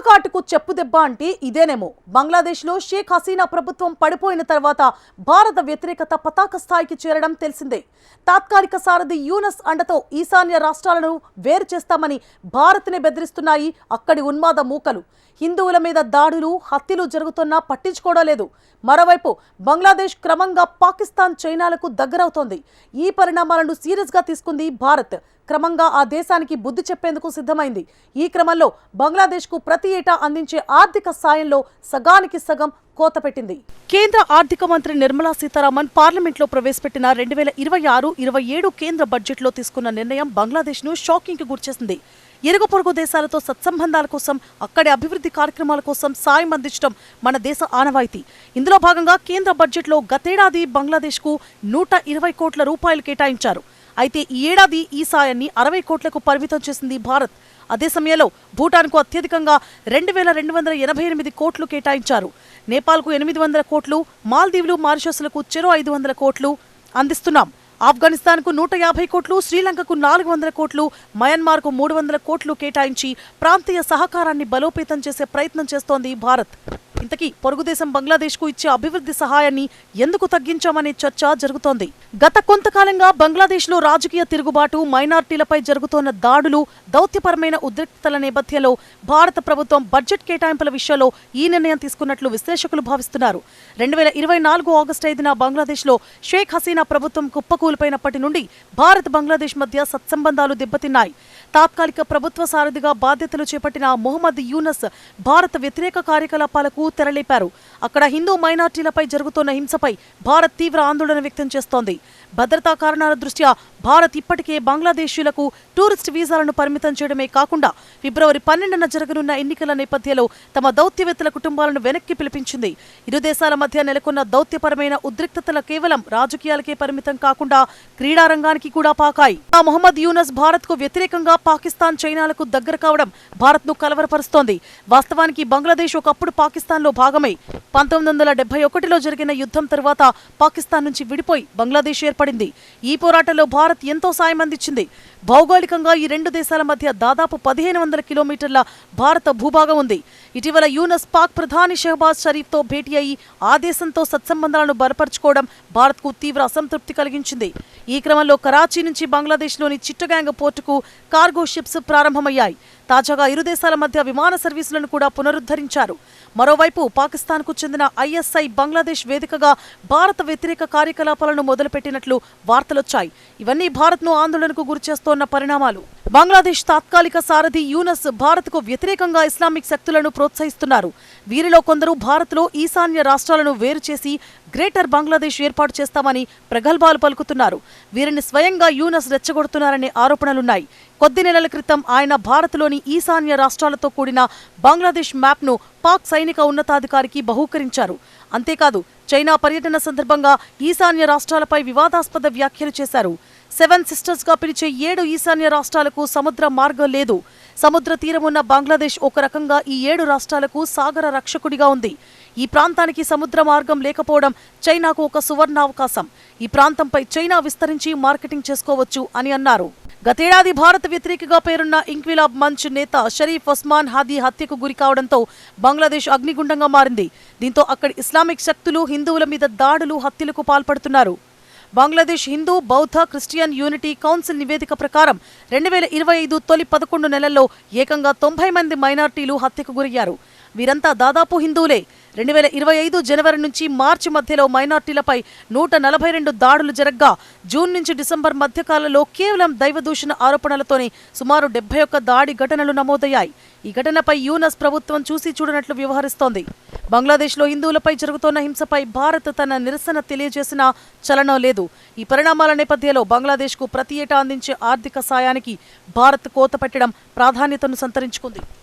కాటుకు చెప్పుదెబ్బ అంటే ఇదేనేమో. బంగ్లాదేశ్లో షేక్ హసీనా ప్రభుత్వం పడిపోయిన తర్వాత భారత వ్యతిరేకత పతాక స్థాయికి చేరడం తెలిసిందే. తాత్కాలిక సారథి యూనస్ అండతో ఈశాన్య రాష్ట్రాలను వేరు చేస్తామని భారత్నే బెదిరిస్తున్నాయి అక్కడి ఉన్మాద మూకలు. హిందువుల మీద దాడులు, హత్యలు జరుగుతున్నా పట్టించుకోవడం లేదు. మరోవైపు బంగ్లాదేశ్ క్రమంగా పాకిస్తాన్, చైనాలకు దగ్గరవుతోంది. ఈ పరిణామాలను సీరియస్గా తీసుకుంది భారత్. క్రమంగా ఆ దేశానికి బుద్ధి చెప్పేందుకు సిద్ధమైంది. ఈ క్రమంలో బంగ్లాదేశ్కు ప్రతి ఏటా అందించే ఆర్థిక సాయంలో సగానికి సగం కోత పెట్టింది. కేంద్ర ఆర్థిక మంత్రి నిర్మలా సీతారామన్ పార్లమెంట్లో ప్రవేశపెట్టిన 2026-27 కేంద్ర బడ్జెట్లో తీసుకున్న నిర్ణయం బంగ్లాదేశ్ను షాకింగ్కి గురిచేసింది. ఇరుగు పొరుగు దేశాలతో సత్సంబంధాల కోసం, అక్కడి అభివృద్ధి కార్యక్రమాల కోసం సాయం అందించడం మన దేశ ఆనవాయితీ. ఇందులో భాగంగా కేంద్ర బడ్జెట్లో గతేడాది బంగ్లాదేశ్కు 120 కోట్ల రూపాయలు కేటాయించారు. అయితే ఈ ఏడాది ఈ సాయాన్ని 60 కోట్లకు పరిమితం చేసింది భారత్. అదే సమయంలో భూటాన్కు అత్యధికంగా 2288 కోట్లు కేటాయించారు. నేపాల్కు 800 కోట్లు, మాల్దీవులు, మారిషస్లకు చెరో 500 కోట్లు అందిస్తున్నాం. ఆఫ్ఘనిస్తాన్కు 150 కోట్లు, శ్రీలంకకు 400 కోట్లు, మయన్మార్కు 300 కోట్లు కేటాయించి ప్రాంతీయ సహకారాన్ని బలోపేతం చేసే ప్రయత్నం చేస్తోంది భారత్. ఇంతకీ పొరుగుదేశం బంగ్లాదేశ్కు ఇచ్చే అభివృద్ధి సహాయాన్ని ఎందుకు తగ్గించామనే చర్చ జరుగుతోంది. గత కొంతకాలంగా బంగ్లాదేశ్లో రాజకీయ తిరుగుబాటు, మైనార్టీలపై జరుగుతోన్న దాడులు, దౌత్యపరమైన ఉద్రిక్తతల నేపథ్యంలో భారత ప్రభుత్వం బడ్జెట్ కేటాయింపుల విషయంలో ఈ నిర్ణయం తీసుకున్నట్లు విశ్లేషకులు భావిస్తున్నారు. 2024 ఆగస్టు 5న బంగ్లాదేశ్లో షేక్ హసీనా ప్రభుత్వం కుప్పకూలిపోయినప్పటి నుండి భారత్, బంగ్లాదేశ్ మధ్య సత్సంబంధాలు దెబ్బతిన్నాయి. తాత్కాలిక ప్రభుత్వ సారథిగా బాధ్యతలు చేపట్టిన మొహమ్మద్ యూనస్ భారత వ్యతిరేక కార్యకలాపాలకు తెరలేపారు. అక్కడ హిందూ మైనార్టీలపై జరుగుతున్న హింసపై భారత్ తీవ్ర ఆందోళన వ్యక్తం చేస్తోంది. భద్రతా కారణాల దృష్ట్యా భారత్ ఇప్పటికే బంగ్లాదేశీయులకు టూరిస్ట్ వీసాలను పరిమితం చేయడమే కాకుండా ఫిబ్రవరి 12న జరగనున్న ఎన్నికల నేపథ్యంలో తమ దౌత్యవేత్తల కుటుంబాలను వెనక్కి పిలిపించింది. ఇరు దేశాల మధ్య నెలకొన్న దౌత్యపరమైన ఉద్రిక్తతలు కేవలం రాజకీయాలకే పరిమితం కాకుండా క్రీడారంగానికి కూడా పాకాయి. మొహమ్మద్ యూనస్ భారత్కు వ్యతిరేకంగా పాకిస్తాన్, చైనాలకు దగ్గర కావడం భారత్ను కలవరపరుస్తోంది. వాస్తవానికి బంగ్లాదేశ్ ఒకప్పుడు పాకిస్తాన్లో భాగమై 1971లో జరిగిన యుద్ధం తర్వాత పాకిస్తాన్ నుంచి విడిపోయి బంగ్లాదేశ్ ఏర్పడింది. ఈ పోరాటంలో భారత్ ఎంతో సాయం అందించింది. భౌగోళికంగా ఈ రెండు దేశాల మధ్య దాదాపు 1500 కిలోమీటర్ల భారత భూభాగం ఉంది. ఇటీవల యూనస్ పాక్ ప్రధాని షెహబాజ్ షరీఫ్తో భేటీ అయి ఆ దేశంతో సత్సంబంధాలను బలపరుచుకోవడం భారత్కు తీవ్ర అసంతృప్తి కలిగించింది. ఈ క్రమంలో కరాచీ నుంచి బంగ్లాదేశ్లోని చిట్టగాంగ్ పోర్టుకు కార్గో షిప్స్ ప్రారంభమయ్యాయి. తాజాగా ఇరు దేశాల మధ్య విమాన సర్వీసులను కూడా పునరుద్ధరించారు. మరోవైపు పాకిస్తాన్కు చెందిన ఐఎస్ఐ బంగ్లాదేశ్ వేదికగా భారత వ్యతిరేక కార్యకలాపాలను మొదలుపెట్టినట్లు వార్తలొచ్చాయి. ఇవన్నీ భారత్ను ఆందోళనకు గురిచేస్తోన్న పరిణామాలు. బంగ్లాదేశ్ తాత్కాలిక సారథి యూనస్ భారత్కు వ్యతిరేకంగా ఇస్లామిక్ శక్తులను ప్రోత్సహిస్తున్నారు. వీరిలో కొందరు భారత్లో ఈశాన్య రాష్ట్రాలను వేరు చేసి గ్రేటర్ బంగ్లాదేశ్ ఏర్పాటు చేస్తామని ప్రగల్భాలు పలుకుతున్నారు. వీరిని స్వయంగా యూనస్ రెచ్చగొడుతున్నారనే ఆరోపణలున్నాయి. కొద్ది నెలల క్రితం ఆయన భారత్లోని ఈశాన్య రాష్ట్రాలతో కూడిన బంగ్లాదేశ్ మ్యాప్ను పాక్ సైనిక ఉన్నతాధికారికి బహూకరించారు. అంతేకాదు, చైనా పర్యటన సందర్భంగా ఈశాన్య రాష్ట్రాలపై వివాదాస్పద వ్యాఖ్యలు చేశారు. 7 సిస్టర్స్ గా పిలిచే 7 ఈశాన్య రాష్ట్రాలకు సముద్ర మార్గం లేదు. సముద్ర తీరమున్న బంగ్లాదేశ్ ఒక రకంగా ఈ 7 రాష్ట్రాలకు సాగర రక్షకుడిగా ఉంది. ఈ ప్రాంతానికి సముద్ర మార్గం లేకపోవడం చైనాకు ఒక సువర్ణావకాశం. ఈ ప్రాంతంపై చైనా విస్తరించి మార్కెటింగ్ చేసుకోవచ్చు అని అన్నారు. గతేడాది భారత వ్యతిరేకగా పేరున్న ఇంక్విలాబ్ మంచ్ నేత షరీఫ్ ఉస్మాన్ హాదీ హత్యకు గురి కావడంతో బంగ్లాదేశ్ అగ్నిగుండంగా మారింది. దీంతో అక్కడి ఇస్లామిక్ శక్తులు హిందువుల మీద దాడులు, హత్యలకు పాల్పడుతున్నారు. బంగ్లాదేశ్ హిందూ, బౌద్ధ, క్రిస్టియన్ యూనిటీ కౌన్సిల్ నివేదిక ప్రకారం 2025 తొలి 11 నెలల్లో ఏకంగా 90 మంది మైనార్టీలు హత్యకు గురయ్యారు. వీరంతా దాదాపు హిందువులే. 2025 జనవరి నుంచి మార్చి మధ్యలో మైనార్టీలపై 142 దాడులు జరగ్గా జూన్ నుంచి డిసెంబర్ మధ్యకాలంలో కేవలం దైవదూషణ ఆరోపణలతోనే సుమారు 71 దాడి ఘటనలు నమోదయ్యాయి. ఈ ఘటనపై యూనస్ ప్రభుత్వం చూసి చూడనట్లు వ్యవహరిస్తోంది. బంగ్లాదేశ్లో హిందువులపై జరుగుతోన్న హింసపై భారత్ తన నిరసన తెలియజేసినా చలనం లేదు. ఈ పరిణామాల నేపథ్యంలో బంగ్లాదేశ్కు ప్రతి ఏటా అందించే ఆర్థిక సాయానికి భారత్ కోత పెట్టడం ప్రాధాన్యతను సంతరించుకుంది.